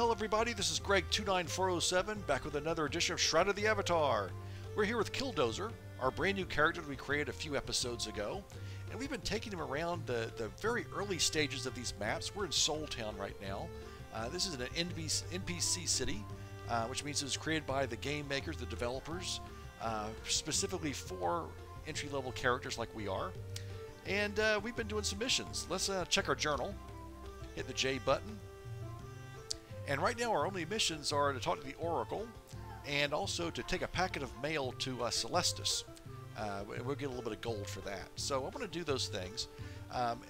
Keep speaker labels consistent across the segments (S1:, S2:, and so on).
S1: Hello everybody, this is Greg29407, back with another edition of Shroud of the Avatar. We're here with Killdozer, our brand new character that we created a few episodes ago, and we've been taking him around the very early stages of these maps. We're in Soltown right now. This is an NPC city, which means it was created by the game makers, the developers, specifically for entry-level characters like we are. And we've been doing some missions. Let's check our journal. Hit the J button. And right now our only missions are to talk to the Oracle and also to take a packet of mail to Celestis. We'll get a little bit of gold for that. So I'm going to do those things.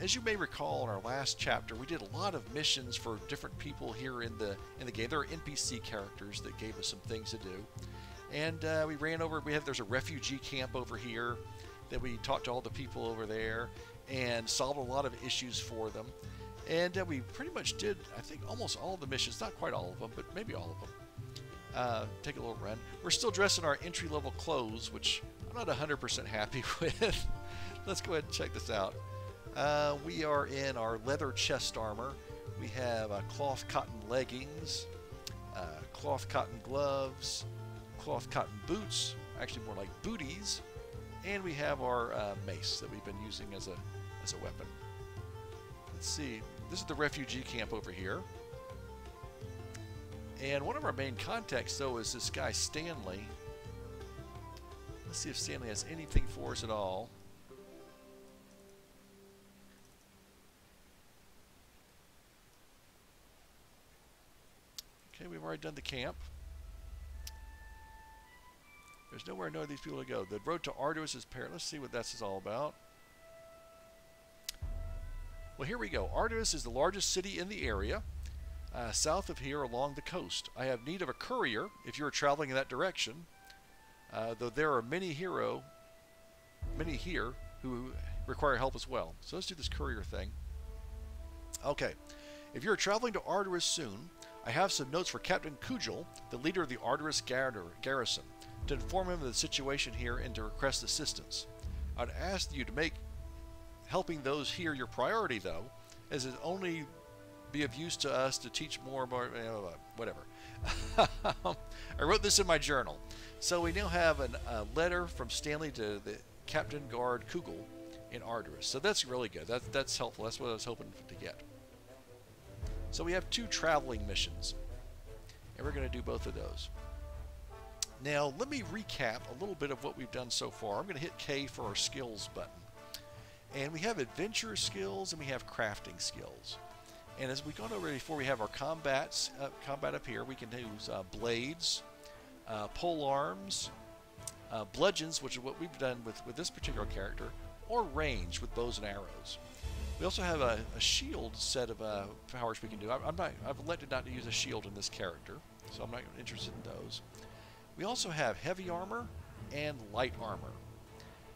S1: As you may recall, in our last chapter, we did a lot of missions for different people here in the game. There are NPC characters that gave us some things to do. And we ran over, there's a refugee camp over here that we talked to all the people over there and solved a lot of issues for them. And we pretty much did, I think, almost all of the missions. Not quite all of them, but maybe all of them. Take a little run. We're still dressed in our entry-level clothes, which I'm not 100% happy with. Let's go ahead and check this out. We are in our leather chest armor. We have cloth cotton leggings, cloth cotton gloves, cloth cotton boots, actually more like booties, and we have our mace that we've been using as a weapon. Let's see, this is the refugee camp over here. And one of our main contacts, though, is this guy Stanley. Let's see if Stanley has anything for us at all. Okay, we've already done the camp. There's nowhere I know these people to go. The road to Ardoris is paired. Let's see what that's all about. Well, here we go. Ardoris is the largest city in the area, south of here along the coast. I have need of a courier if you are traveling in that direction, though there are many here who require help as well. So let's do this courier thing. Okay, if you are traveling to Ardoris soon, I have some notes for Captain Kujal, the leader of the Ardoris garrison, to inform him of the situation here and to request assistance. I'd ask you to make helping those here your priority, though, as it only be of use to us to teach more about whatever. I wrote this in my journal. So we now have a letter from Stanley to the Captain Guard Kugel in Ardoris. So that's really good. That's helpful. That's what I was hoping to get. So we have 2 traveling missions, and we're going to do both of those. Now let me recap a little bit of what we've done so far. I'm going to hit K for our skills button. And we have adventure skills and we have crafting skills. And as we've gone over before, we have our combat up here. We can use blades, pole arms, bludgeons, which is what we've done with this particular character, or range with bows and arrows. We also have a shield set of powers we can do. I've elected not to use a shield in this character, so I'm not interested in those. We also have heavy armor and light armor.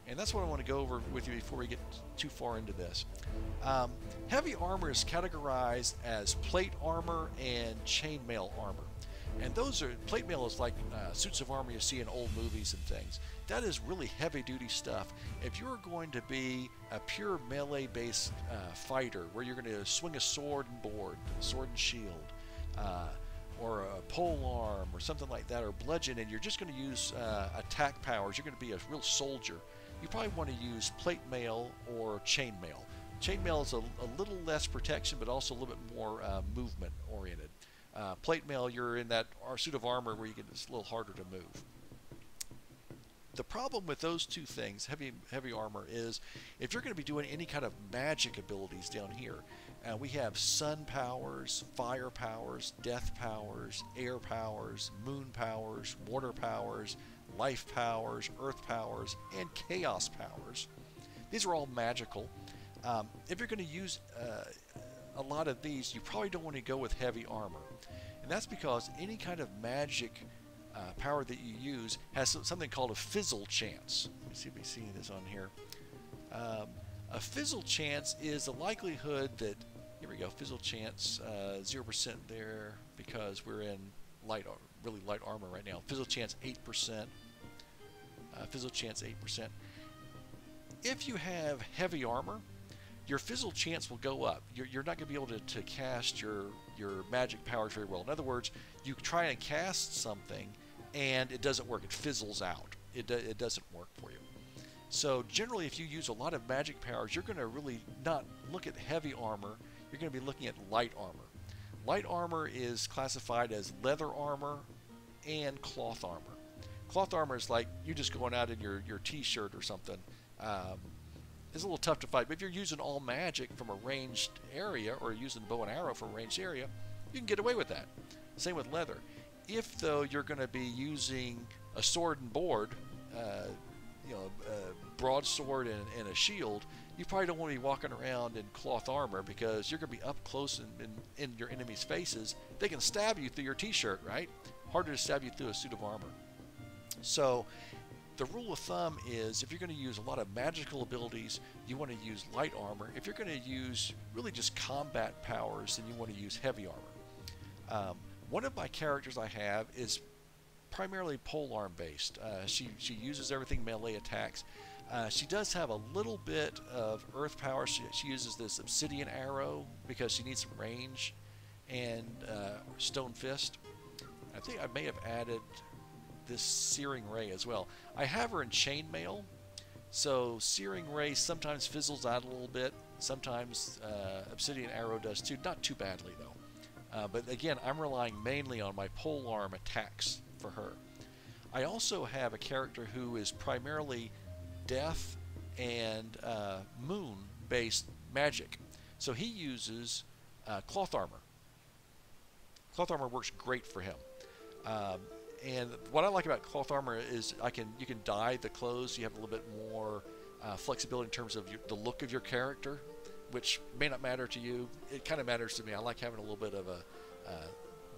S1: And that's what I want to go over with you before we get too far into this. Heavy armor is categorized as plate armor and chainmail armor. And those are, plate mail is like suits of armor you see in old movies and things. That is really heavy duty stuff. If you're going to be a pure melee based fighter, where you're going to swing a sword and board, sword and shield, or a pole arm or something like that, or bludgeon, and you're just going to use attack powers, you're going to be a real soldier, you probably want to use plate mail or chain mail. Chain mail is a little less protection, but also a little bit more movement oriented. Plate mail, you're in that suit of armor where it's a little harder to move. The problem with those 2 things, heavy armor, is if you're going to be doing any kind of magic abilities down here, we have sun powers, fire powers, death powers, air powers, moon powers, water powers, life powers, earth powers, and chaos powers. These are all magical. If you're going to use a lot of these, you probably don't want to go with heavy armor. And that's because any kind of magic power that you use has something called a fizzle chance. Let me see if we see this on here. A fizzle chance is the likelihood that, here we go, fizzle chance 0% there because we're in really light armor right now. Fizzle chance 8%. Fizzle chance 8%. If you have heavy armor, your fizzle chance will go up. You're not going to be able to cast your magic powers very well. In other words, you try and cast something and it doesn't work. It fizzles out. It doesn't work for you. So generally, if you use a lot of magic powers, you're going to really not look at heavy armor. You're going to be looking at light armor. Light armor is classified as leather armor and cloth armor. Cloth armor is like you just going out in your t-shirt or something. It's a little tough to fight, but if you're using all magic from a ranged area or using bow and arrow from a ranged area, you can get away with that. Same with leather. If, though, you're going to be using a sword and board, a broadsword and a shield, you probably don't want to be walking around in cloth armor because you're going to be up close in your enemy's faces. They can stab you through your t-shirt, right? Harder to stab you through a suit of armor. So the rule of thumb is if you're going to use a lot of magical abilities, you want to use light armor. If you're going to use really just combat powers, then you want to use heavy armor. One of my characters I have is primarily polearm based. She uses everything melee attacks. She does have a little bit of earth power. She uses this obsidian arrow because she needs some range, and stone fist. I think I may have added this searing ray as well. I have her in chainmail, so searing ray sometimes fizzles out a little bit. Sometimes obsidian arrow does too. Not too badly though. But again, I'm relying mainly on my polearm attacks for her. I also have a character who is primarily death and moon based magic. So he uses cloth armor. Cloth armor works great for him. And what I like about cloth armor is you can dye the clothes. You have a little bit more flexibility in terms of the look of your character, which may not matter to you. It kind of matters to me. I like having a little bit of a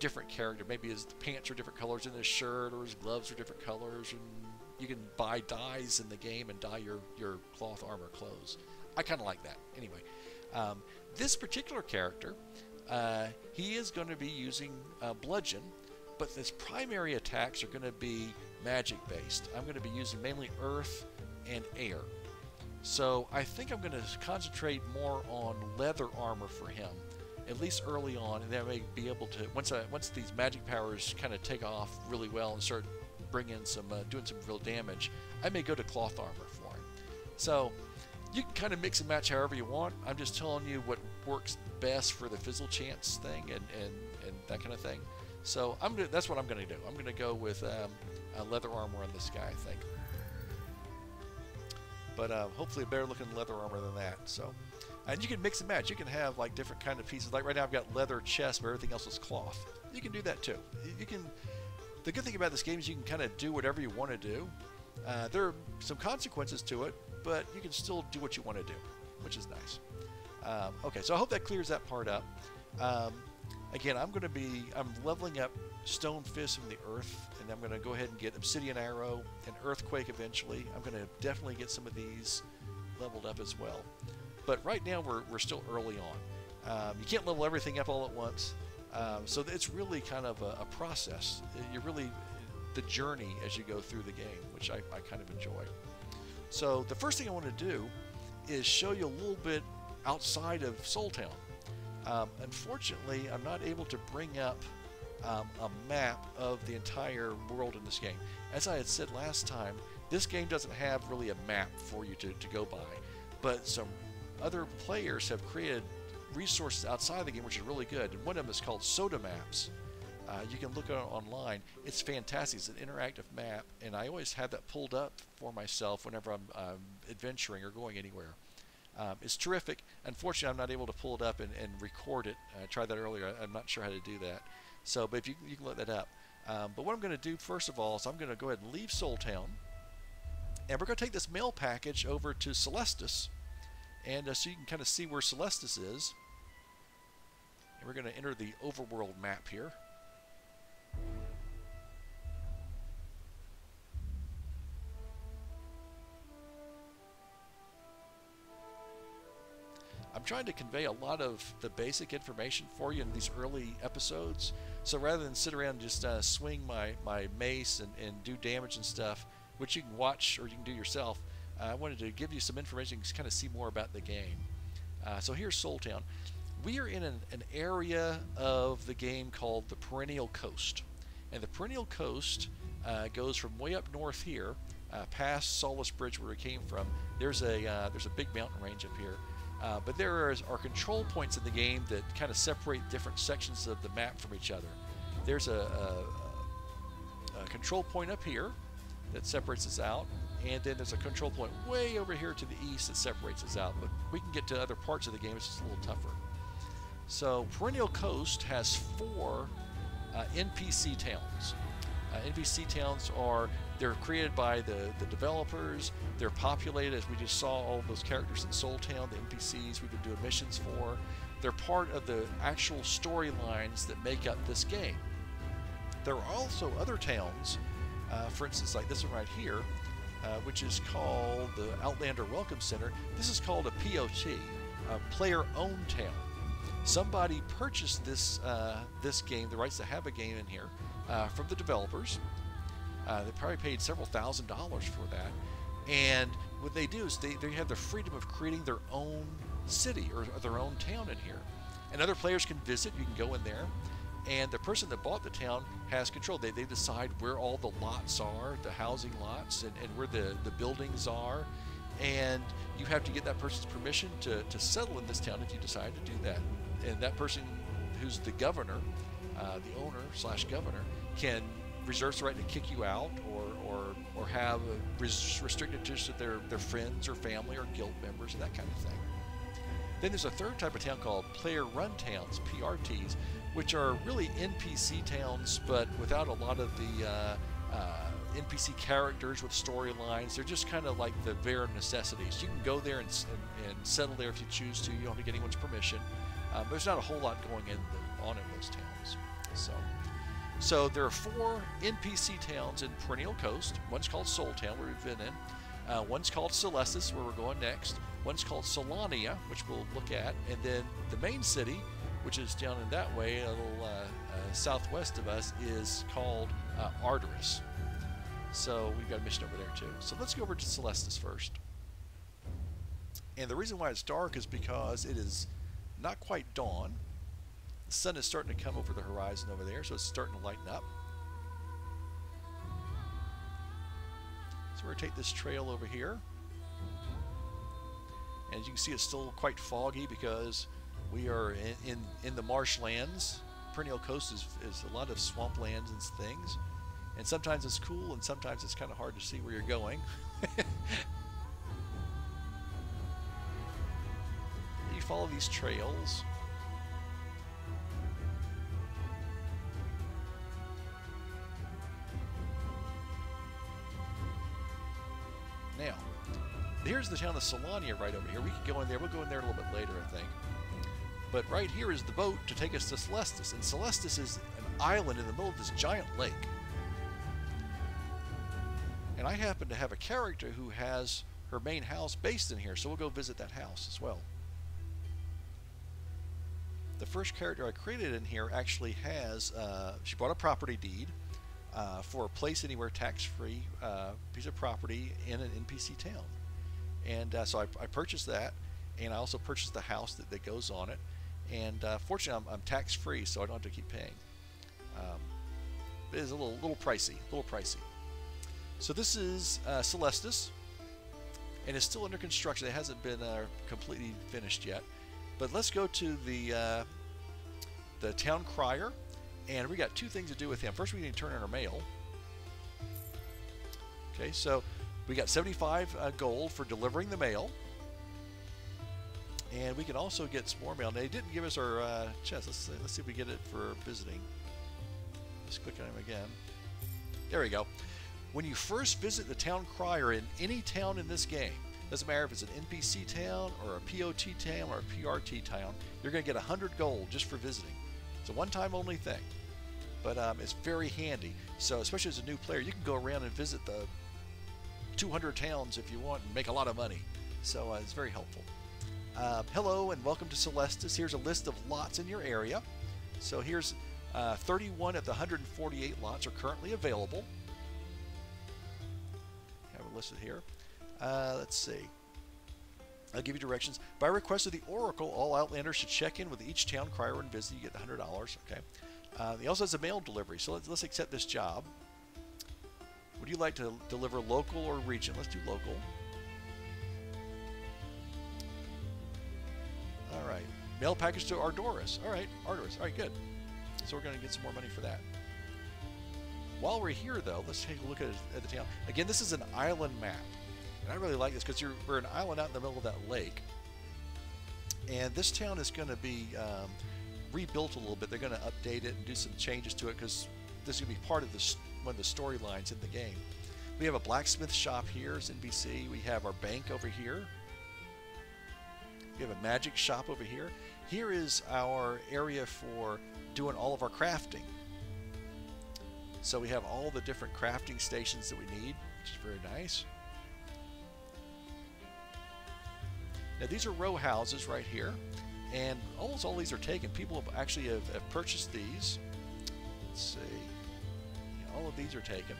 S1: different character. Maybe his pants are different colors than his shirt, or his gloves are different colors, and you can buy dyes in the game and dye your cloth armor clothes. I kind of like that. Anyway, this particular character, he is going to be using bludgeon, but his primary attacks are going to be magic based. I'm going to be using mainly earth and air. So I think I'm going to concentrate more on leather armor for him, at least early on, and then I may be able to, once these magic powers kind of take off really well and start bringing doing some real damage, I may go to cloth armor for him. So you can kind of mix and match however you want. I'm just telling you what works best for the fizzle chance thing and that kind of thing. So that's what I'm going to do. I'm going to go with leather armor on this guy, I think. But hopefully a better looking leather armor than that. So, and you can mix and match. You can have like different kind of pieces. Like right now I've got leather chest, but everything else is cloth. You can do that too. The good thing about this game is you can kind of do whatever you want to do. There are some consequences to it, but you can still do what you want to do, which is nice. Okay, so I hope that clears that part up. Again, I'm leveling up Stone Fist from the Earth, and I'm going to go ahead and get Obsidian Arrow and Earthquake eventually. I'm going to definitely get some of these leveled up as well. But right now, we're still early on. You can't level everything up all at once, so it's really kind of a process. You're really the journey as you go through the game, which I kind of enjoy. So the first thing I want to do is show you a little bit outside of Soltown. Unfortunately, I'm not able to bring up a map of the entire world in this game. As I had said last time, this game doesn't have really a map for you to go by, but some other players have created resources outside the game which are really good, and one of them is called Soda Maps. You can look at it online. It's fantastic. It's an interactive map, and I always have that pulled up for myself whenever I'm adventuring or going anywhere. It's terrific. Unfortunately, I'm not able to pull it up and record it. I tried that earlier. I'm not sure how to do that. So, but if you can look that up. But what I'm going to do first of all is I'm going to go ahead and leave Soltown, and we're going to take this mail package over to Celestis, and so you can kind of see where Celestis is. And we're going to enter the overworld map here. I'm trying to convey a lot of the basic information for you in these early episodes. So rather than sit around and just swing my mace and do damage and stuff, which you can watch or you can do yourself, I wanted to give you some information to kind of see more about the game. So here's Soltown. We are in an area of the game called the Perennial Coast. And the Perennial Coast goes from way up north here, past Solace Bridge where we came from. There's a big mountain range up here. But there are control points in the game that kind of separate different sections of the map from each other. There's a control point up here that separates us out, and then there's a control point way over here to the east that separates us out. But we can get to other parts of the game. It's just a little tougher. So Perennial Coast has 4 NPC towns. NPC towns they're created by the developers. They're populated, as we just saw, all those characters in Soltown, the NPCs we've been doing missions for. They're part of the actual storylines that make up this game. There are also other towns, for instance, like this one right here, which is called the Outlander Welcome Center. This is called a POT, a player-owned town. Somebody purchased this game, the rights to have a game in here, from the developers. They probably paid several $1,000s for that. And what they do is they have the freedom of creating their own city or their own town in here. And other players can visit. You can go in there. And the person that bought the town has control. They decide where all the lots are, the housing lots, and where the buildings are. And you have to get that person's permission to settle in this town if you decide to do that. And that person who's the governor, the owner/governor, can reserve the right to kick you out or have restricted just to their friends or family or guild members and that kind of thing. Then there's a third type of town called player-run towns, PRTs, which are really NPC towns, but without a lot of the NPC characters with storylines. They're just kind of like the bare necessities. You can go there and settle there if you choose to. You don't have to get anyone's permission. But there's not a whole lot going on in those towns. So there are 4 NPC towns in Perennial Coast. One's called Soltown, where we've been in. One's called Celestis, where we're going next. One's called Solania, which we'll look at. And then the main city, which is down in that way, a little southwest of us, is called Ardoris. So we've got a mission over there too. So let's go over to Celestis first. And the reason why it's dark is because it is not quite dawn. The sun is starting to come over the horizon over there, so it's starting to lighten up. So we're going to take this trail over here. And as you can see, it's still quite foggy because we are in the marshlands. Perennial Coast is a lot of swamplands and things. And sometimes it's cool, and sometimes it's kind of hard to see where you're going. You follow these trails. Now, here's the town of Solania right over here. We could go in there. We'll go in there a little bit later, I think. But right here is the boat to take us to Celestis. And Celestis is an island in the middle of this giant lake. And I happen to have a character who has her main house based in here, so we'll go visit that house as well. The first character I created in here actually has, she bought a property deed for a place anywhere tax-free piece of property in an NPC town. And so I purchased that, and I also purchased the house that goes on it. And fortunately, I'm tax-free, so I don't have to keep paying. It is a little pricey, So this is Celestis, and it's still under construction. It hasn't been completely finished yet. But let's go to the town crier, and we got 2 things to do with him. First, we need to turn in our mail. Okay, so we got 75 gold for delivering the mail, and we can also get some more mail. Now, they didn't give us our chest. Let's see if we get it for visiting. Just click on him again. There we go. When you first visit the town crier in any town in this game, doesn't matter if it's an NPC town or a POT town or a PRT town, you're going to get 100 gold just for visiting. It's a one-time only thing, but it's very handy. So especially as a new player, you can go around and visit the 200 towns if you want and make a lot of money. So it's very helpful. Hello and welcome to Celestis. Here's a list of lots in your area. So here's 31 of the 148 lots are currently available. Have it listed here. Let's see. I'll give you directions. By request of the Oracle, all Outlanders should check in with each town crier and visit. You get $100. Okay. He also has a mail delivery, so let's accept this job. Would you like to deliver local or region? Let's do local. All right. Mail package to Ardoris. All right, Ardoris. All right, good. So we're going to get some more money for that. While we're here, though, let's take a look at the town. Again, this is an island map. And I really like this because we're an island out in the middle of that lake. And this town is going to be rebuilt a little bit. They're going to update it and do some changes to it because this is going to be part of one of the storylines in the game. We have a blacksmith shop here, is NBC. We have our bank over here. We have a magic shop over here. Here is our area for doing all of our crafting. So we have all the different crafting stations that we need, which is very nice. Now these are row houses right here, and almost all these are taken. People have actually have purchased these. Let's see, yeah, all of these are taken,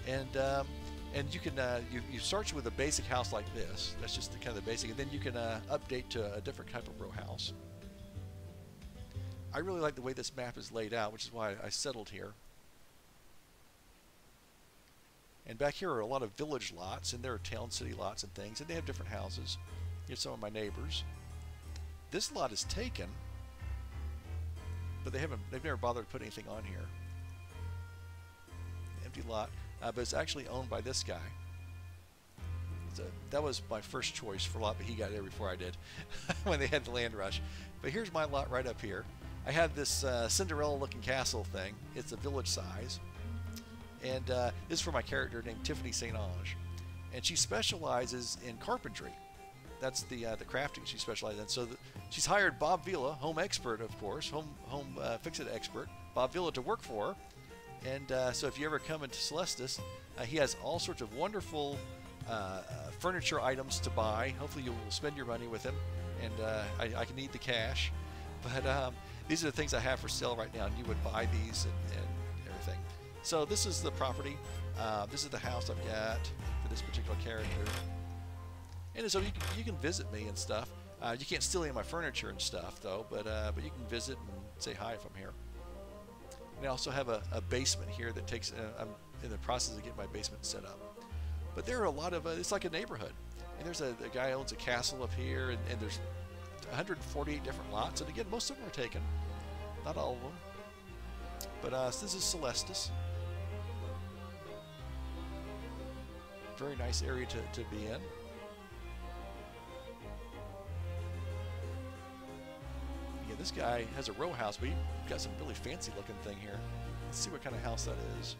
S1: and you can you start with a basic house like this. That's just the kind of the basic, and then you can update to a different type of row house. I really like the way this map is laid out, which is why I settled here. And back here are a lot of village lots, and there are town city lots and things, and they have different houses. Here's some of my neighbors. This lot is taken, but they've never bothered to put anything on here. Empty lot, but it's actually owned by this guy. That was my first choice for a lot, but he got there before I did when they had the land rush. But here's my lot right up here. I have this Cinderella-looking castle thing. It's a village size. And this is for my character named Tiffany St. Ange. And she specializes in carpentry. That's the crafting she specializes in. So she's hired Bob Vila, home expert, of course, home fix-it expert, Bob Vila, to work for her. And so if you ever come into Celestis, he has all sorts of wonderful furniture items to buy. Hopefully you'll spend your money with him, and I can need the cash. But these are the things I have for sale right now, and you would buy these and everything. So this is the property. This is the house I've got for this particular character. And so you can visit me and stuff. You can't steal any of my furniture and stuff, though, but you can visit and say hi if I'm here. And I also have a basement here that takes, I'm in the process of getting my basement set up. But there are a lot of, it's like a neighborhood. And there's a guy owns a castle up here, and there's 148 different lots. And again, most of them are taken. Not all of them. But so this is Celestis. Very nice area to be in. Yeah, this guy has a row house, but he's got some really fancy looking thing here. Let's see what kind of house that is.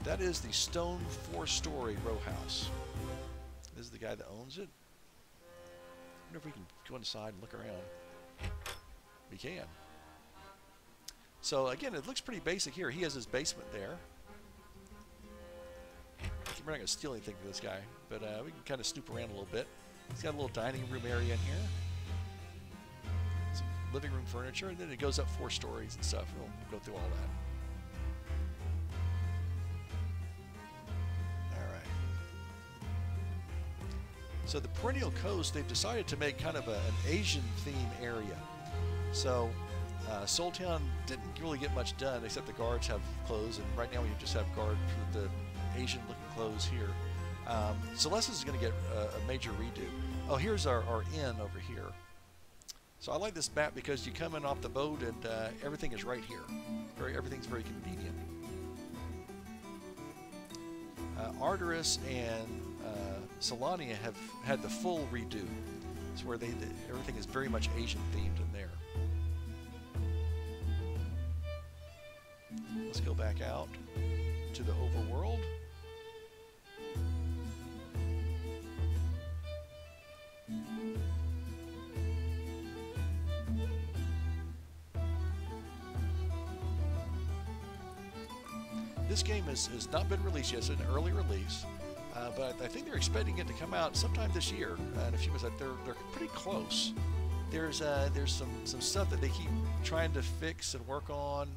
S1: That is the stone 4-story row house. This is the guy that owns it. I wonder if we can go inside and look around. We can. So again, it looks pretty basic here. He has his basement there. We're not going to steal anything from this guy, but we can kind of snoop around a little bit. He's got a little dining room area in here. Some living room furniture, and then it goes up 4 stories and stuff. We'll go through all that. So the Perennial Coast, they've decided to make kind of an Asian theme area. So Soltown didn't really get much done except the guards have clothes, and right now we just have guards with the Asian looking clothes here. Celestis is going to get a major redo. Oh, here's our inn over here. So I like this map because you come in off the boat and everything is right here. Everything's very convenient. Ardoris and Solania have had the full redo. It's where everything is very much Asian themed in there. Let's go back out to the overworld. This game has not been released yet. It's an early release. But I think they're expecting it to come out sometime this year. In a few months, they're pretty close. There's some stuff that they keep trying to fix and work on,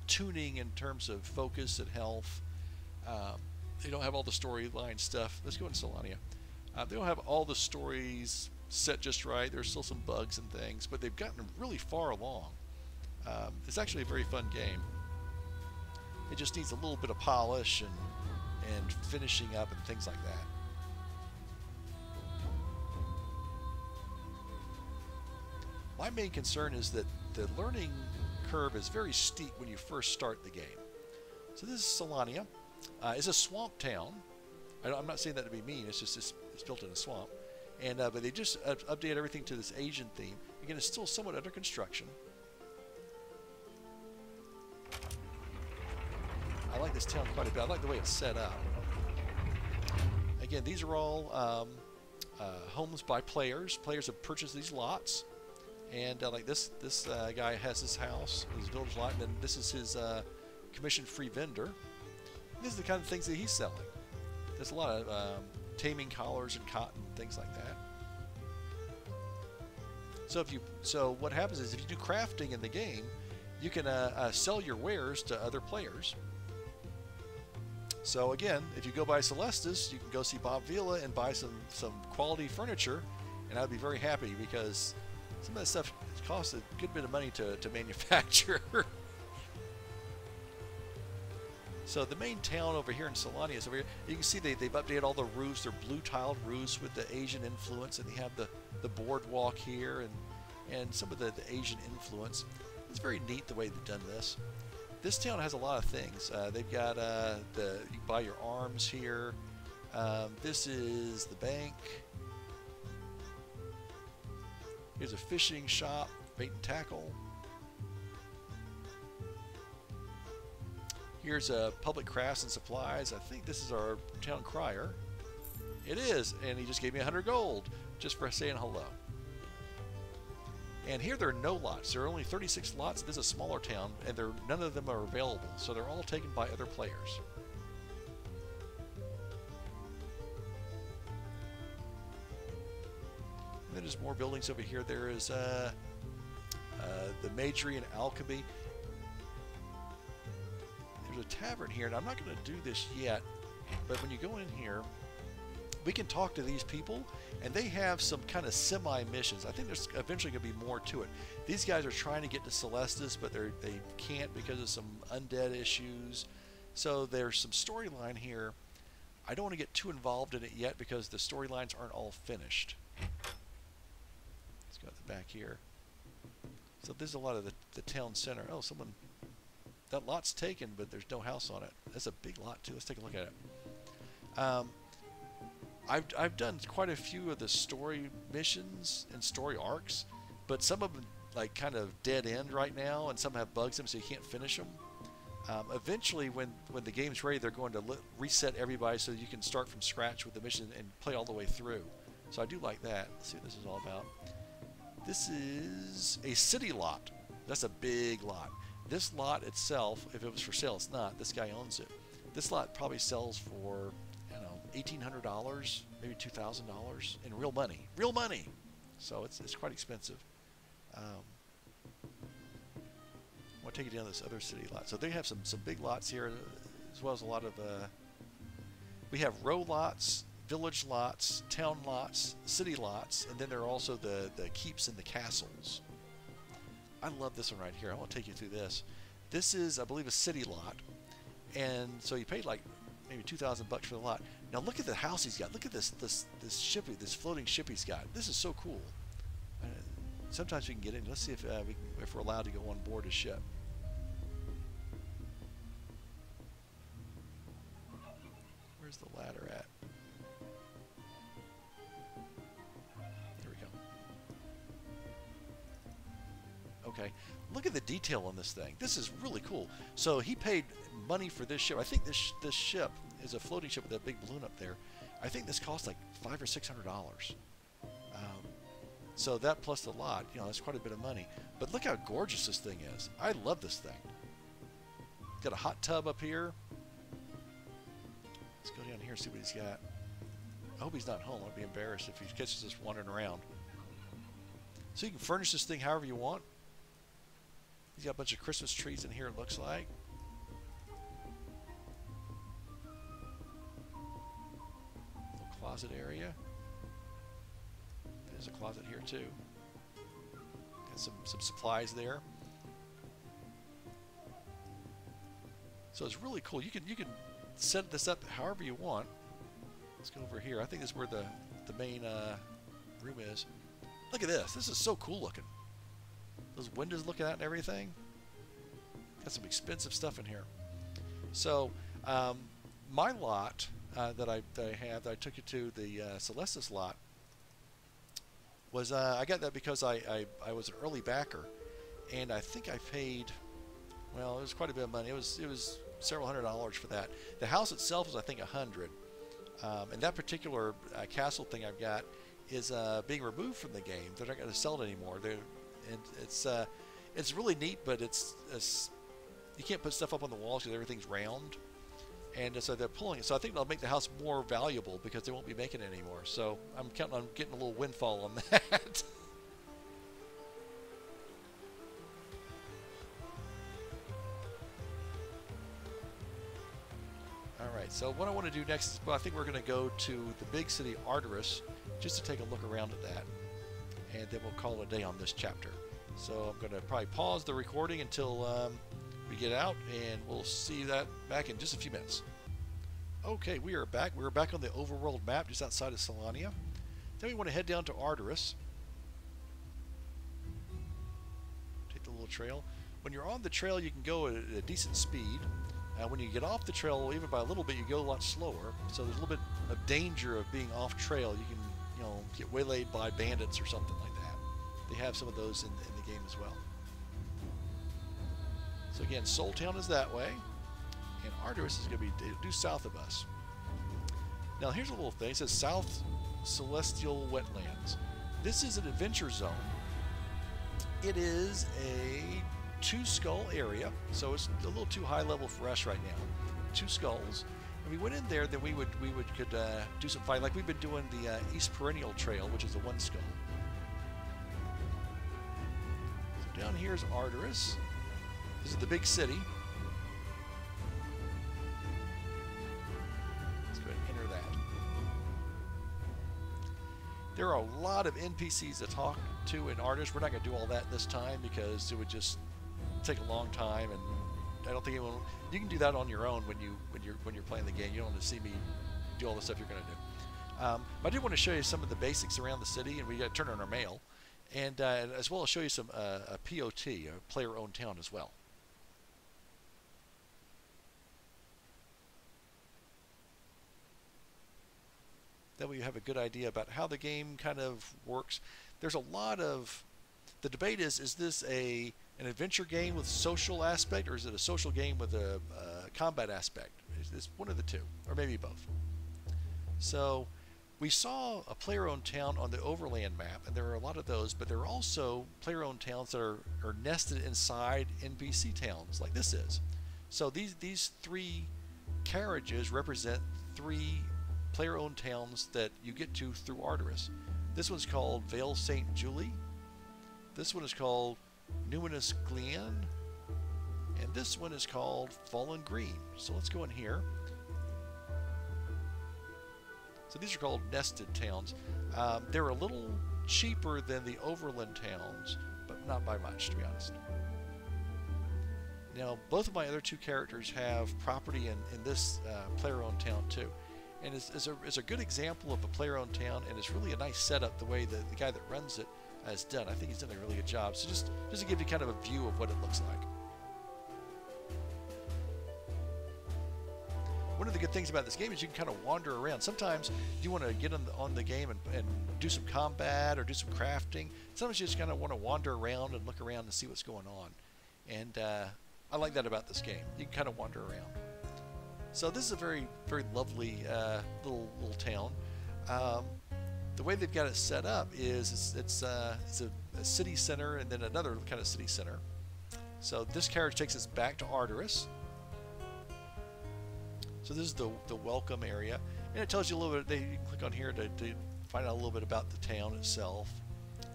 S1: tuning in terms of focus and health. They don't have all the storyline stuff. Let's go in Solania. They don't have all the stories set just right. There's still some bugs and things, but they've gotten really far along. It's actually a very fun game. It just needs a little bit of polish and finishing up and things like that. My main concern is that the learning curve is very steep when you first start the game. So this is Solania. It's a swamp town. I'm not saying that to be mean. It's just it's built in a swamp, and but they just update everything to this Asian theme. Again, it's still somewhat under construction. I like this town quite a bit. I like the way it's set up. Again, these are all homes by players. Players have purchased these lots, and like this guy has his house, his village lot, and then this is his commission-free vendor. These are the kind of things that he's selling. There's a lot of taming collars and cotton, things like that. So what happens is if you do crafting in the game, you can sell your wares to other players. So again, if you go by Celestis, you can go see Bob Vila and buy some quality furniture, and I'd be very happy because some of that stuff costs a good bit of money to manufacture. So the main town over here in Solania is over here. You can see they've updated all the roofs. They're blue tiled roofs with the Asian influence, and they have the boardwalk here and some of the Asian influence. It's very neat the way they've done this. This town has a lot of things. They've got you can buy your arms here. This is the bank. Here's a fishing shop, bait and tackle. Here's public crafts and supplies. I think this is our town crier. It is, and he just gave me 100 gold just for saying hello. And here there are no lots. There are only 36 lots. This is a smaller town, and none of them are available, so they're all taken by other players. And then there's more buildings over here. There is the Majory and Alchemy. There's a tavern here, and I'm not going to do this yet, but when you go in here, we can talk to these people, and they have some kind of semi-missions. I think there's eventually going to be more to it. These guys are trying to get to Celestis, but they can't because of some undead issues. So there's some storyline here. I don't want to get too involved in it yet because the storylines aren't all finished. Let's go at the back here. So there's a lot of the town center. Oh, that lot's taken, but there's no house on it. That's a big lot too. Let's take a look at it. I've done quite a few of the story missions and story arcs, but some of them like kind of dead end right now, and some have bugs in them, so you can't finish them. Eventually, when the game's ready, they're going to reset everybody so you can start from scratch with the mission and play all the way through. So I do like that. Let's see what this is all about. This is a city lot. That's a big lot. This lot itself, if it was for sale, it's not. This guy owns it. This lot probably sells for, I don't know, $1,800, maybe $2,000 in real money. Real money! So it's quite expensive. I want to take you down to this other city lot. So they have some big lots here, as well as a lot of... we have row lots, village lots, town lots, city lots, and then there are also the keeps and the castles. I love this one right here. I want to take you through this. This is, I believe, a city lot, and so you paid like maybe $2,000 for the lot. Now look at the house he's got. Look at this ship, this floating ship he's got. This is so cool. Sometimes we can get in. Let's see if we're allowed to go on board his ship. Where's the ladder at? Okay, look at the detail on this thing. This is really cool. So he paid money for this ship. I think this ship is a floating ship with that big balloon up there. I think this cost like $500 or $600. So that plus the lot, that's quite a bit of money. But look how gorgeous this thing is. I love this thing. Got a hot tub up here. Let's go down here and see what he's got. I hope he's not home. I'd be embarrassed if he catches us wandering around. So you can furnish this thing however you want. He's got a bunch of Christmas trees in here, it looks like. closet area. There's a closet here too. Got some supplies there. So it's really cool. You can set this up however you want. Let's go over here. I think this is where the main room is. Look at this. This is so cool looking. Those windows looking out and everything. Got some expensive stuff in here. So my lot that I took you to, the Celestis lot, was I got that because I was an early backer, and I think I paid, well, it was quite a bit of money. It was several $100s for that. The house itself was, I think, $100. And that particular castle thing I've got is being removed from the game. They're not going to sell it anymore. It's really neat, but it's you can't put stuff up on the walls because everything's round, and so they're pulling it. So I think they'll make the house more valuable because they won't be making it anymore. So I'm counting on getting a little windfall on that. Alright, so what I want to do next is, well, I think we're going to go to the big city Ardoris just to take a look around at that, and then we'll call it a day on this chapter. So I'm going to probably pause the recording until we get out, and we'll see that back in just a few minutes. Okay, we are back. We're back on the overworld map just outside of Solania. Then we want to head down to Ardoris. Take the little trail. When you're on the trail, you can go at a decent speed. When you get off the trail, even by a little bit, you go a lot slower. So there's a little bit of danger of being off trail. You can, get waylaid by bandits or something like that. They have some of those in the game as well. So again, Soltown is that way, and Ardoris is going to be due south of us. Now here's a little thing. It says South Celestial Wetlands. This is an adventure zone. It is a 2-skull area, so it's a little too high level for us right now. 2 skulls. If we went in there, then we could do some fighting, like we've been doing the East Perennial Trail, which is a 1 skull. So down here is Ardoris. This is the big city. Let's go ahead and enter that. There are a lot of NPCs to talk to in Ardoris. We're not going to do all that this time because it would just take a long time, and I don't think anyone. You can do that on your own when you're playing the game. You don't want to see me do all the stuff you're going to do. But I did want to show you some of the basics around the city, and we got to turn on our mail, and as well as show you some a POT, a player-owned town, as well. That way you have a good idea about how the game kind of works. There's a lot of the debate is this an adventure game with social aspect, or is it a social game with a combat aspect? It's one of the two, or maybe both. So we saw a player-owned town on the overland map, and there are a lot of those, but there are also player-owned towns that are nested inside NPC towns, like this is. So these 3 carriages represent 3 player-owned towns that you get to through Ardoris. This one's called Vale St. Julie. This one is called Numinous Glen, and this one is called Fallin Green. So let's go in here. So these are called nested towns. They're a little cheaper than the overland towns, but not by much, to be honest. Now, both of my other 2 characters have property in this player-owned town too. And it's a good example of a player-owned town, and it's really a nice setup the way the guy that runs it has done. I think he's done a really good job. So just to give you kind of a view of what it looks like. One of the good things about this game is you can kind of wander around. Sometimes you want to get on the game and do some combat or do some crafting. Sometimes you just kind of want to wander around and look around and see what's going on. And I like that about this game. You can kind of wander around. So this is a very, very lovely little town. The way they've got it set up is it's a city center and then another kind of city center. So this carriage takes us back to Ardoris. So this is the welcome area, and it tells you a little bit. You can click on here to find out a little bit about the town itself.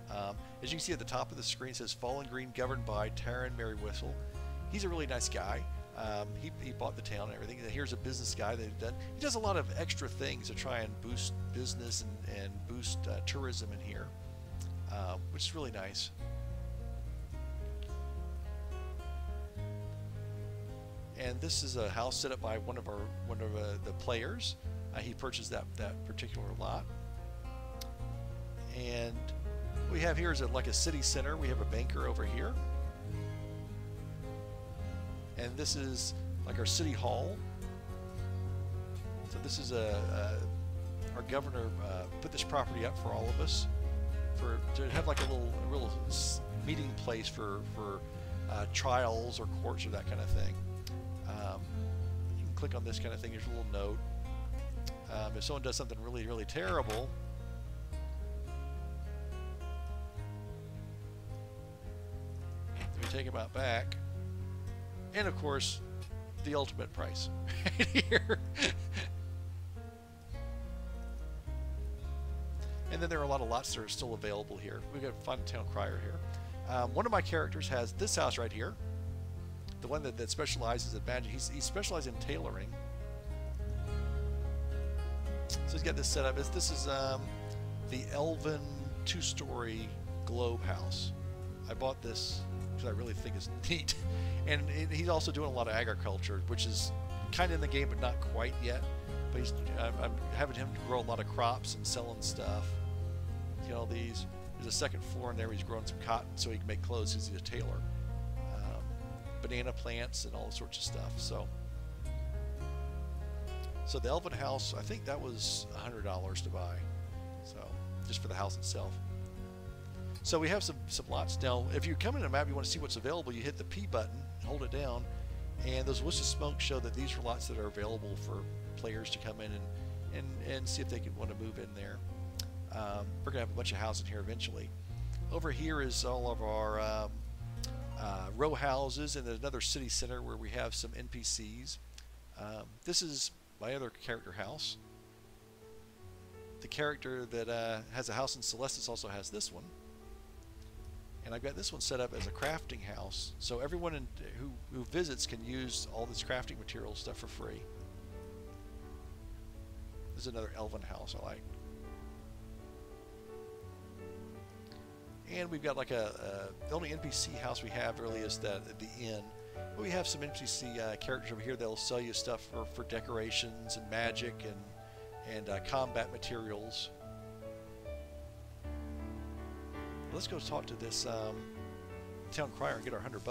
S1: As you can see at the top of the screen, it says Fallin Green, governed by Taryn Merrywhistle. He's a really nice guy. He bought the town and everything. And here's a business guy that he does a lot of extra things to try and boost business and boost tourism in here, which is really nice. And this is a house set up by one of the players. He purchased that particular lot. And what we have here is like a city center. We have a banker over here. And this is like our city hall. So this is our governor put this property up for all of us to have like a real meeting place for trials or courts or that kind of thing. You can click on this kind of thing. There's a little note. If someone does something really, really terrible, we take them out back. And of course, the ultimate price right here. And then there are a lot of lots that are still available here. We've got Fun Town Crier here. One of my characters has this house right here. The one that specializes in magic. He's specialized in tailoring. So he's got this set up. This is the Elven 2-story globe house. I bought this because I really think it's neat. And he's also doing a lot of agriculture, which is kind of in the game, but not quite yet. But I'm having him grow a lot of crops and selling stuff. You know, there's a second floor in there where he's growing some cotton so he can make clothes because he's a tailor. Banana plants and all sorts of stuff. So the Elven house, I think that was $100 to buy. So just for the house itself. So we have some lots. Now, if you come in a map, you want to see what's available, you hit the P button, hold it down, and those wisps of smoke show that these are lots that are available for players to come in and see if they can want to move in there. We're gonna have a bunch of houses here eventually. Over here is all of our row houses, and there's another city center where we have some NPCs. This is my other character house. The character that has a house in Celestis also has this one. And I've got this one set up as a crafting house, so everyone who visits can use all this crafting material stuff for free. This is another Elven house I like. And we've got like the only NPC house we have really is the inn. But we have some NPC characters over here that'll sell you stuff for decorations and magic and combat materials. Let's go talk to this town crier and get our $100.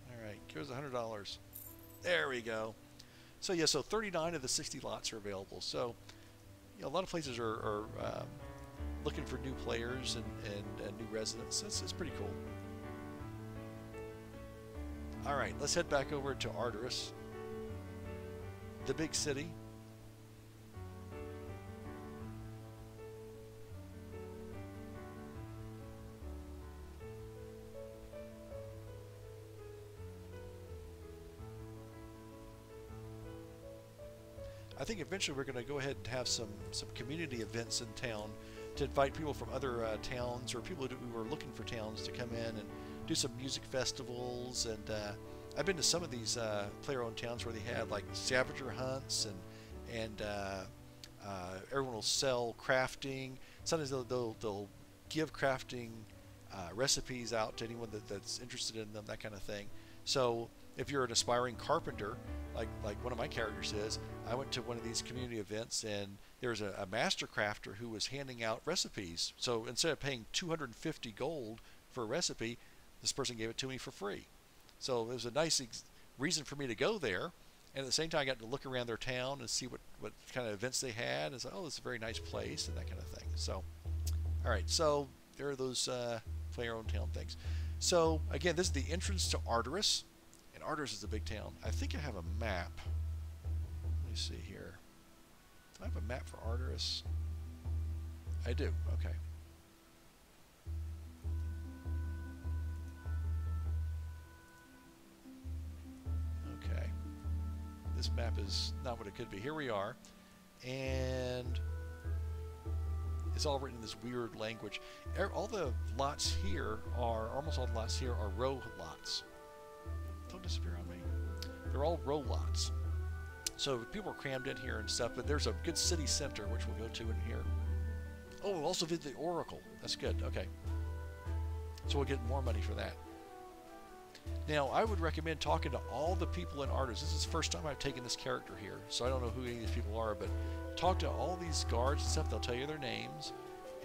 S1: Alright, here's $100. There we go. So yeah, so 39 of the 60 lots are available. So you know, a lot of places are looking for new players and new residents. It's pretty cool. Alright, let's head back over to Ardoris, the big city. I think eventually we're going to go ahead and have some community events in town to invite people from other towns or people who are looking for towns to come in and do some music festivals. And I've been to some of these player-owned towns where they have like scavenger hunts and everyone will sell crafting. Sometimes they'll give crafting recipes out to anyone that's interested in them, that kind of thing. So if you're an aspiring carpenter, like one of my characters is, I went to one of these community events and there was a master crafter who was handing out recipes. So instead of paying 250 gold for a recipe, this person gave it to me for free. So it was a nice reason for me to go there, and at the same time I got to look around their town and see what kind of events they had, and say, oh, it's a very nice place and that kind of thing. So alright, so there are those player-owned town things. So again, this is the entrance to Ardoris. Ardoris is a big town. I think I have a map. Let me see here. Do I have a map for Ardoris? I do. Okay. Okay. This map is not what it could be. Here we are. And It's all written in this weird language. All the lots here are, almost all the lots here are row lots. Don't disappear on me. They're all row lots. So people are crammed in here and stuff, but there's a good city center, which we'll go to in here. Oh, we'll also visit the Oracle. That's good. Okay. So we'll get more money for that. Now, I would recommend talking to all the people in Ardoris. This is the first time I've taken this character here, so I don't know who any of these people are, but talk to all these guards and stuff. They'll tell you their names,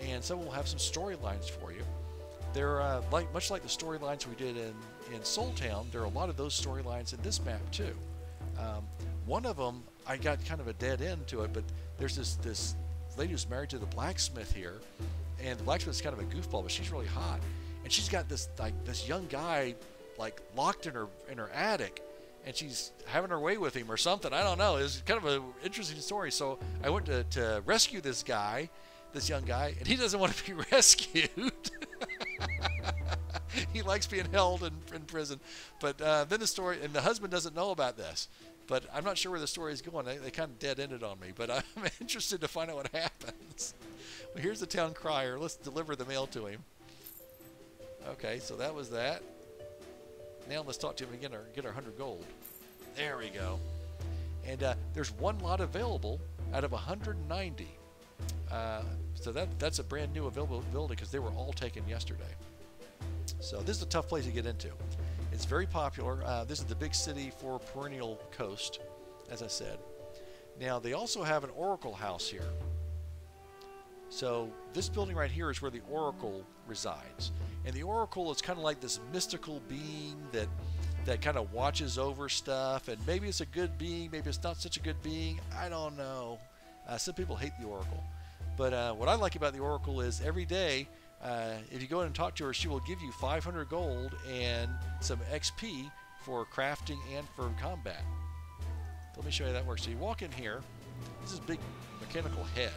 S1: and some will have some storylines for you. They're much like the storylines we did in Soltown. There are a lot of those storylines in this map too. One of them, I got kind of a dead end to it, but there's this lady who's married to the blacksmith here, and the blacksmith's kind of a goofball, but she's really hot, and she's got this young guy locked in her attic, and she's having her way with him or something. I don't know. It's kind of an interesting story. So I went to rescue this young guy, and he doesn't want to be rescued. He likes being held in prison. But then the story, and the husband doesn't know about this. But I'm not sure where the story is going. They kind of dead-ended on me. But I'm interested to find out what happens. Well, here's the town crier. Let's deliver the mail to him. Okay, so that was that. Now let's talk to him and get our 100 gold. There we go. And there's one lot available out of 190. So that's a brand new availability because they were all taken yesterday. So this is a tough place to get into. It's very popular. This is the big city for Perennial Coast, as I said. Now they also have an Oracle house here. So this building right here is where the Oracle resides. And the Oracle is kind of like this mystical being that kind of watches over stuff. And maybe it's a good being, maybe it's not such a good being. I don't know. Some people hate the Oracle. But what I like about the Oracle is every day, if you go in and talk to her, she will give you 500 gold and some XP for crafting and for combat. Let me show you how that works. So you walk in here. This is a big mechanical head.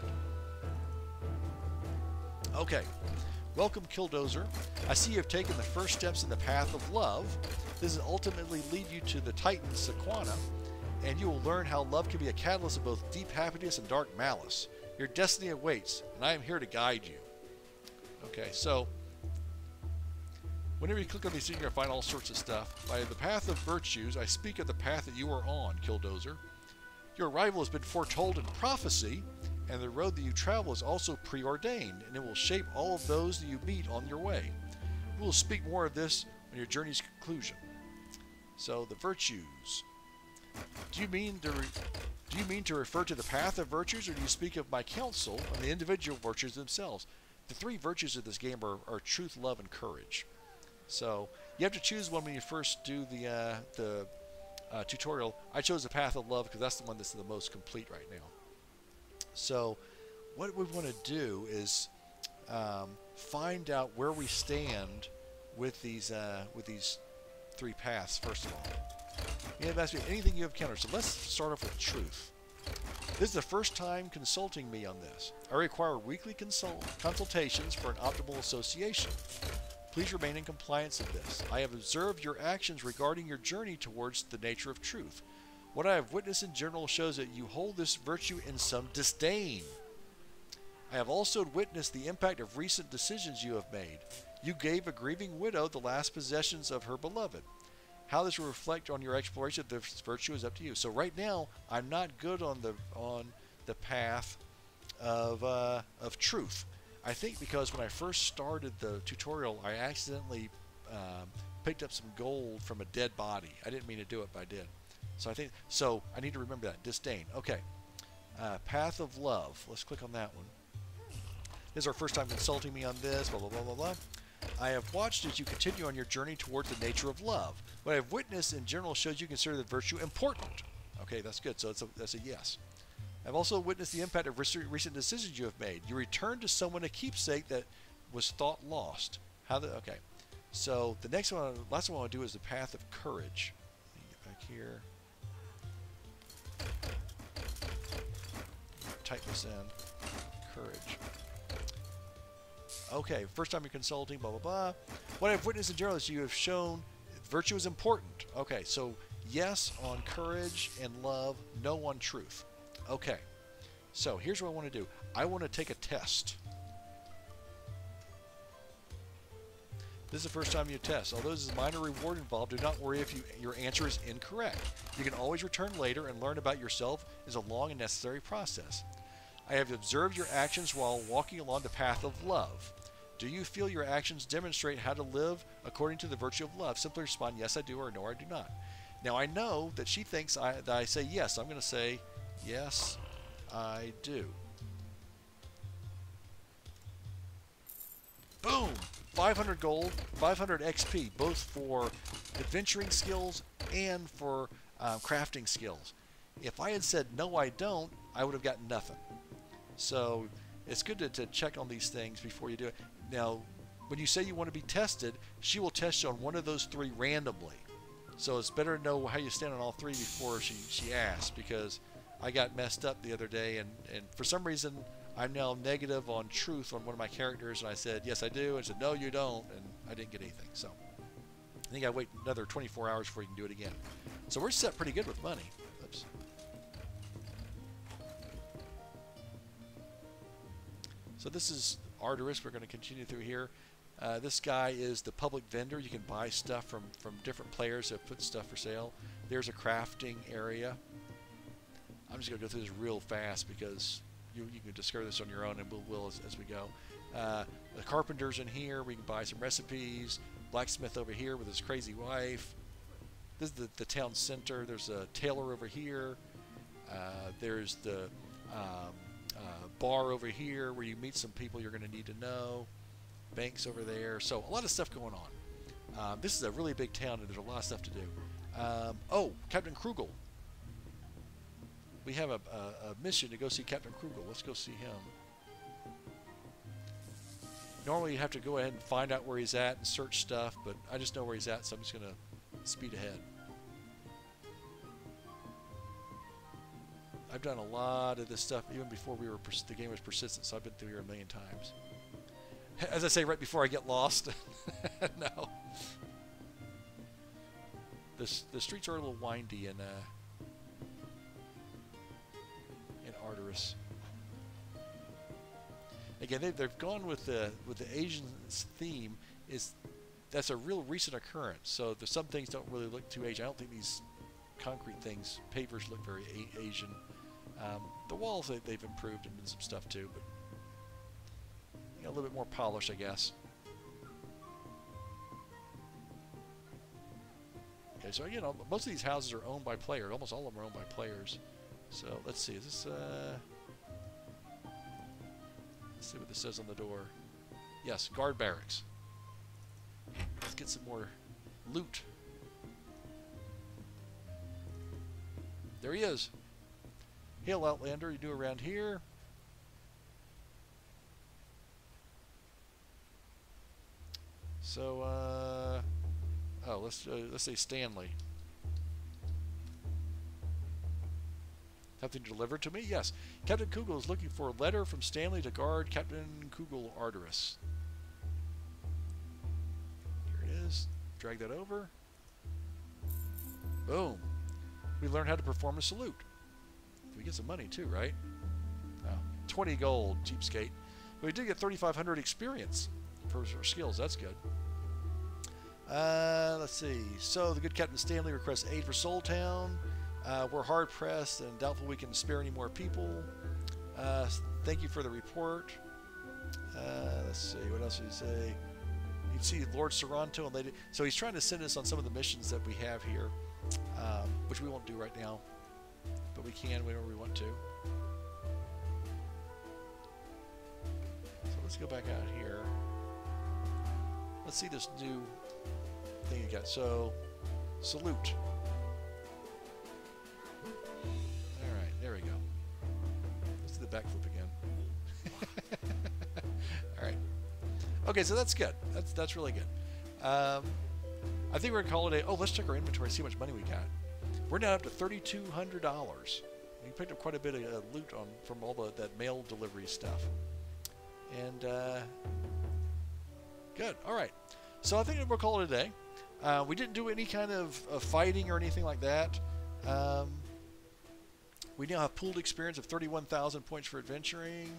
S1: Okay. Welcome, Killdozer. I see you have taken the first steps in the path of love. This will ultimately lead you to the Titan Sequana, and you will learn how love can be a catalyst of both deep happiness and dark malice. Your destiny awaits, and I am here to guide you. Okay, so whenever you click on these, you're going to find all sorts of stuff. By the path of virtues, I speak of the path that you are on, Killdozer. Your arrival has been foretold in prophecy, and the road that you travel is also preordained, and it will shape all of those that you meet on your way. We will speak more of this on your journey's conclusion. So, the virtues. Do you mean to refer to the path of virtues, or do you speak of my counsel on the individual virtues themselves? The three virtues of this game are truth, love, and courage. So, you have to choose one when you first do the tutorial. I chose the path of love because that's the one that's the most complete right now. So what we want to do is find out where we stand with these three paths, first of all. You have asked me anything you have encountered. So let's start off with truth. This is the first time consulting me on this. I require weekly consultations for an optimal association. Please remain in compliance of this. I have observed your actions regarding your journey towards the nature of truth. What I have witnessed in general shows that you hold this virtue in some disdain. I have also witnessed the impact of recent decisions you have made. You gave a grieving widow the last possessions of her beloved. How this will reflect on your exploration of this virtue is up to you. So right now, I'm not good on the path of truth. I think because when I first started the tutorial, I accidentally picked up some gold from a dead body. I didn't mean to do it, but I did. So I need to remember that. Disdain. Okay. Path of love. Let's click on that one. This is our first time consulting me on this. Blah, blah, blah, blah, blah. I have watched as you continue on your journey towards the nature of love. What I have witnessed in general shows you consider the virtue important. Okay, that's good. So that's a yes. I've also witnessed the impact of recent decisions you have made. You returned to someone a keepsake that was thought lost. Okay. So the next one, last one I want to do is the path of courage. Let me get back here. Type this in. Courage. Okay, first time you're consulting, blah, blah, blah. What I've witnessed in general is you have shown virtue is important. Okay, so yes on courage and love, no on truth. Okay, so here's what I want to do. I want to take a test. This is the first time you test. Although there's a minor reward involved, do not worry if your answer is incorrect. You can always return later and learn about yourself is a long and necessary process. I have observed your actions while walking along the path of love. Do you feel your actions demonstrate how to live according to the virtue of love? Simply respond, yes, I do, or no, I do not. Now, I know that she thinks that I say yes. I'm going to say, yes, I do. Boom! 500 gold, 500 XP, both for adventuring skills and for crafting skills. If I had said, no, I don't, I would have gotten nothing. So it's good to check on these things before you do it. Now, when you say you want to be tested, she will test you on one of those three randomly. So it's better to know how you stand on all three before she asks, because I got messed up the other day, and for some reason I'm now negative on truth on one of my characters, and I said, yes, I do, and said, no, you don't, and I didn't get anything. So I think I wait another 24 hours before you can do it again. So we're set pretty good with money. Oops. So this is Ardoris. We're going to continue through here. This guy is the public vendor. You can buy stuff from different players that put stuff for sale. There's a crafting area. I'm just going to go through this real fast because you can discover this on your own, and we'll as we go. The carpenter's in here. We can buy some recipes. Blacksmith over here with his crazy wife. This is the town center. There's a tailor over here. There's the bar over here where you meet some people you're going to need to know. Banks over there. So a lot of stuff going on. This is a really big town, and there's a lot of stuff to do. Oh, Captain Krugel. We have a mission to go see Captain Krugel. Let's go see him. Normally you have to go ahead and find out where he's at and search stuff, but I just know where he's at, so I'm just going to speed ahead. I've done a lot of this stuff even before the game was persistent, so I've been through here a million times. As I say, right before I get lost. No. The streets are a little windy in Ardoris. Again, they've gone with the Asian theme. That's a real recent occurrence. So there's some things don't really look too Asian. I don't think these concrete things, pavers, look very Asian. The walls they've improved and done some stuff too, but a little bit more polish, I guess. Okay, so most of these houses are owned by players. Almost all of them are owned by players. So let's see. Is this? Let's see what this says on the door. Yes, guard barracks. Let's get some more loot. There he is. Hail, Outlander. You do around here? So, oh, let's say Stanley. Something delivered to me? Yes. Captain Kugel is looking for a letter from Stanley to guard Captain Kugel Ardoris. Here it is. Drag that over. Boom. We learned how to perform a salute. We get some money too, right? Oh, 20 gold, cheapskate. But we did get 3,500 experience for our skills. That's good. Let's see. So the good Captain Stanley requests aid for Soltown. We're hard pressed and doubtful we can spare any more people. Thank you for the report. Let's see. What else did he say? You can see Lord Sorrento and Lady. So he's trying to send us on some of the missions that we have here, which we won't do right now, but we can whenever we want to. So let's go back out here. Let's see this new thing you got. So, salute. Alright, there we go. Let's do the backflip again. Alright. Okay, so that's good. That's really good. I think we're going to call it a... Oh, let's check our inventory and see how much money we got. We're now up to $3,200. We picked up quite a bit of loot from all that mail delivery stuff. And, good. Alright. So I think we'll call it a day. We didn't do any kind of fighting or anything like that. We now have pooled experience of 31,000 points for adventuring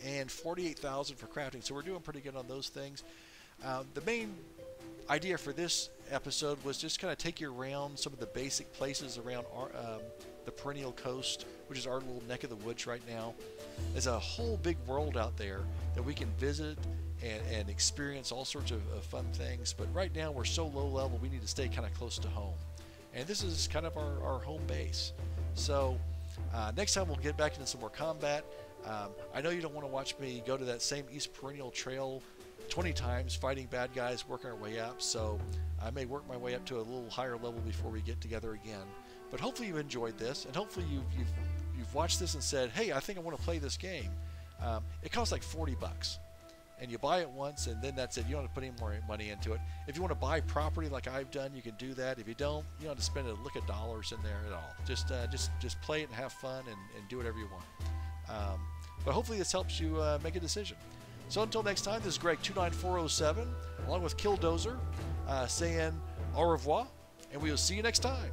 S1: and 48,000 for crafting. So we're doing pretty good on those things. The main idea for this episode was just kind of take you around some of the basic places around the Perennial Coast, which is our little neck of the woods right now. There's a whole big world out there that we can visit and experience all sorts of fun things. But right now we're so low level, we need to stay kind of close to home. And this is kind of our home base. So next time we'll get back into some more combat. I know you don't want to watch me go to that same East Perennial Trail 20 times fighting bad guys, working our way up. So I may work my way up to a little higher level before we get together again. But hopefully you enjoyed this, and hopefully you've watched this and said, hey, I think I want to play this game. It costs like $40. And you buy it once, and then that's it. You don't have to put any more money into it. If you want to buy property like I've done, you can do that. If you don't, you don't have to spend a lick of dollars in there at all. Just play it and have fun and do whatever you want. But hopefully this helps you make a decision. So until next time, this is Greg 29407, along with Killdozer, saying au revoir, and we will see you next time.